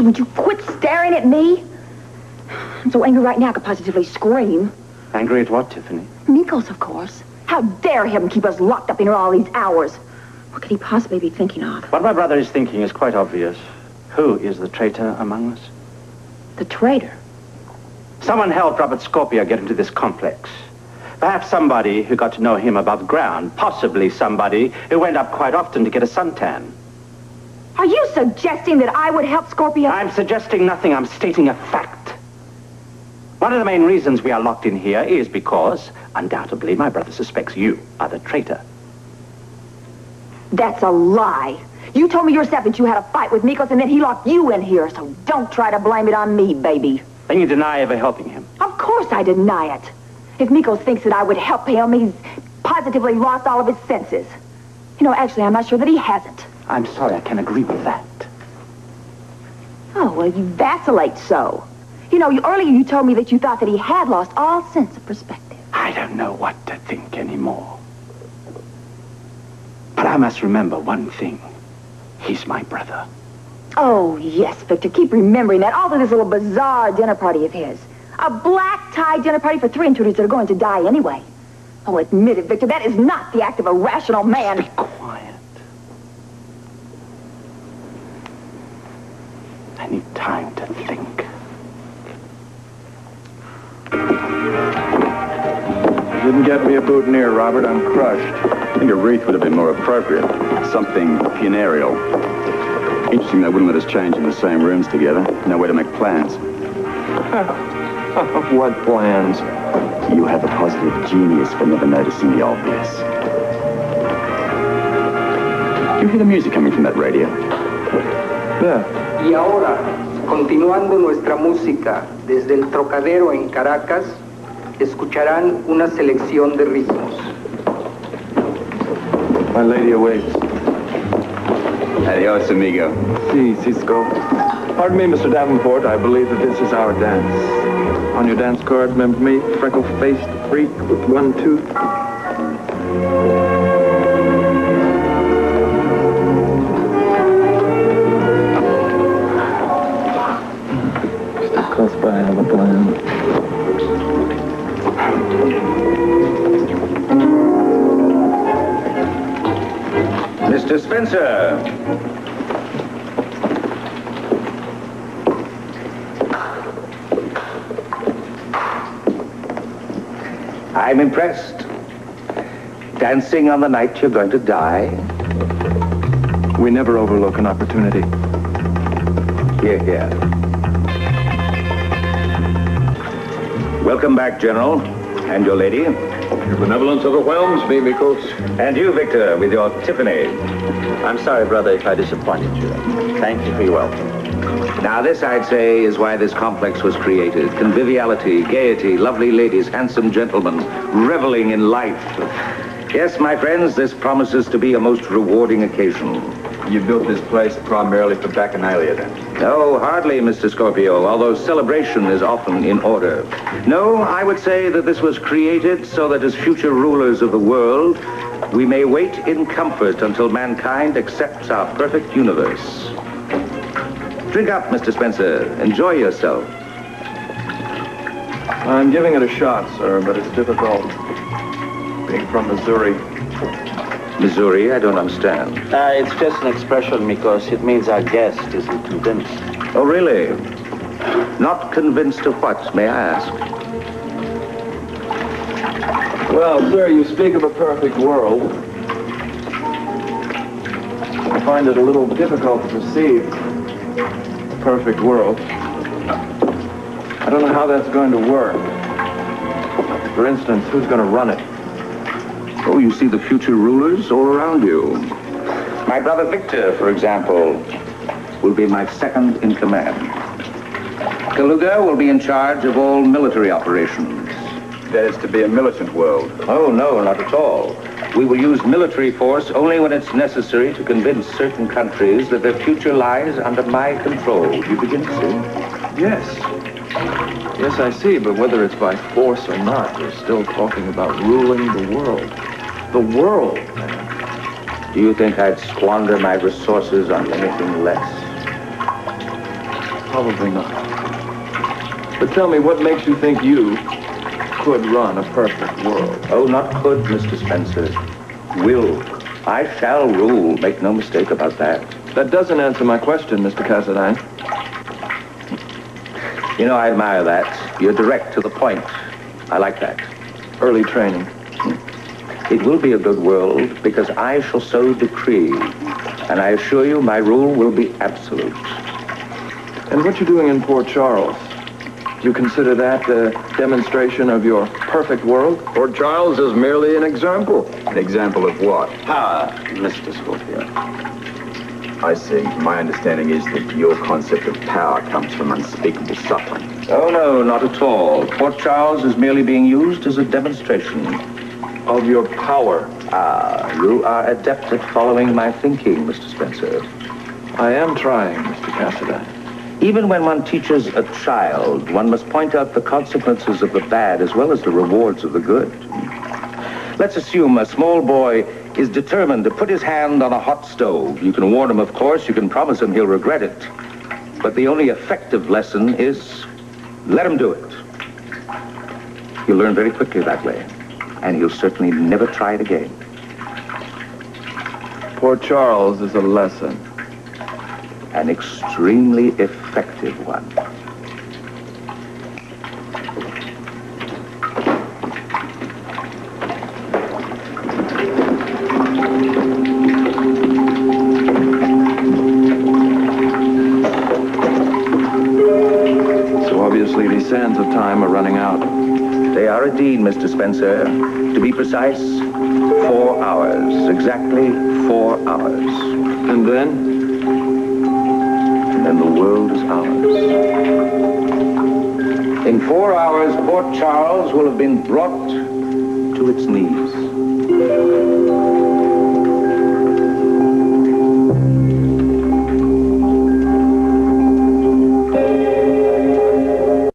would you quit staring at me? I'm so angry right now I could positively scream. Angry at what, Tiffany? Mikkos, of course. How dare him keep us locked up in here all these hours? What could he possibly be thinking of? What my brother is thinking is quite obvious. Who is the traitor among us? The traitor? Someone helped Robert Scorpio get into this complex. Perhaps somebody who got to know him above ground. Possibly somebody who went up quite often to get a suntan. Are you suggesting that I would help Scorpio? I'm suggesting nothing. I'm stating a fact. One of the main reasons we are locked in here is because, undoubtedly, my brother suspects you are the traitor. That's a lie. You told me yourself that you had a fight with Mikkos and then he locked you in here, so don't try to blame it on me, baby. Then you deny ever helping him. Of course I deny it. If Mikkos thinks that I would help him, he's positively lost all of his senses. You know, actually, I'm not sure that he hasn't. I'm sorry, I can agree with that. Oh, well, you vacillate so. You know, earlier you told me that you thought that he had lost all sense of perspective. I don't know what to think anymore. But I must remember one thing. He's my brother. Oh, yes, Victor. Keep remembering that. All of this little bizarre dinner party of his. A black-tie dinner party for 3 intruders that are going to die anyway. Oh, admit it, Victor. That is not the act of a rational man. Just be quiet. I need time to think. Didn't get me a boutonniere, Robert. I'm crushed. I think a wreath would have been more appropriate. Something funereal. Interesting they wouldn't let us change in the same rooms together. No way to make plans. What plans? You have a positive genius for never noticing the obvious. You hear the music coming from that radio? Yeah. Y ahora, continuando nuestra música desde el Trocadero en Caracas, escucharán una selección de ritmos. My lady awaits. Adios, amigo. Si, Cisco. Pardon me, Mr. Davenport. I believe that this is our dance. On your dance card, remember me? Freckle-faced freak with 1 tooth. Stay close by, I have a plan. Mr. Spencer. I'm impressed. Dancing on the night you're going to die. We never overlook an opportunity. Hear, hear. Welcome back, General. And your lady. Your benevolence overwhelms me, Mikkos. And you, Victor, with your Tiffany. I'm sorry, brother, if I disappointed you. Thank you for your welcome. Now, this, I'd say, is why this complex was created. Conviviality, gaiety, lovely ladies, handsome gentlemen, reveling in life. Yes, my friends, this promises to be a most rewarding occasion. You built this place primarily for Bacchanalia, then? No, hardly, Mr. Scorpio, although celebration is often in order. No, I would say that this was created so that as future rulers of the world, we may wait in comfort until mankind accepts our perfect universe. Drink up, Mr. Spencer. Enjoy yourself. I'm giving it a shot, sir, but it's difficult. Being from Missouri. Missouri? I don't understand. It's just an expression, Mikkos. It means our guest isn't convinced. Oh, really? Not convinced of what, may I ask? Well, sir, you speak of a perfect world. I find it a little difficult to perceive a perfect world. I don't know how that's going to work. For instance, who's going to run it? Oh, you see the future rulers all around you. My brother Victor, for example, will be my second in command. Kaluga will be in charge of all military operations. That is to be a militant world. Oh, no, not at all. We will use military force only when it's necessary to convince certain countries that their future lies under my control. Do you begin to see? Yes. Yes, I see, but whether it's by force or not, we're still talking about ruling the world. The world, man. Do you think I'd squander my resources on anything less? Probably not. But tell me, what makes you think you could run a perfect world? Oh, not could, Mr. Spencer. Will. I shall rule. Make no mistake about that. That doesn't answer my question, Mr. Cassadine. You know, I admire that. You're direct to the point. I like that. Early training. It will be a good world because I shall so decree. And I assure you my rule will be absolute. And what you're doing in Port Charles, do you consider that a demonstration of your perfect world? Port Charles is merely an example. An example of what? Power, Mr. Scorpio. I see. My understanding is that your concept of power comes from unspeakable suffering. Oh, no, not at all. Port Charles is merely being used as a demonstration. Of your power. Ah, you are adept at following my thinking, Mr. Spencer. I am trying, Mr. Cassadine. Even when one teaches a child, one must point out the consequences of the bad as well as the rewards of the good. Let's assume a small boy is determined to put his hand on a hot stove. You can warn him, of course. You can promise him he'll regret it. But the only effective lesson is let him do it. He'll learn very quickly that way. And he'll certainly never try it again. Port Charles is a lesson. An extremely effective one. So obviously these sands of time are running out. They are indeed, Mr. Spencer. To be precise, 4 hours. Exactly 4 hours. And then? And then the world is ours. In 4 hours, Port Charles will have been brought to its knees.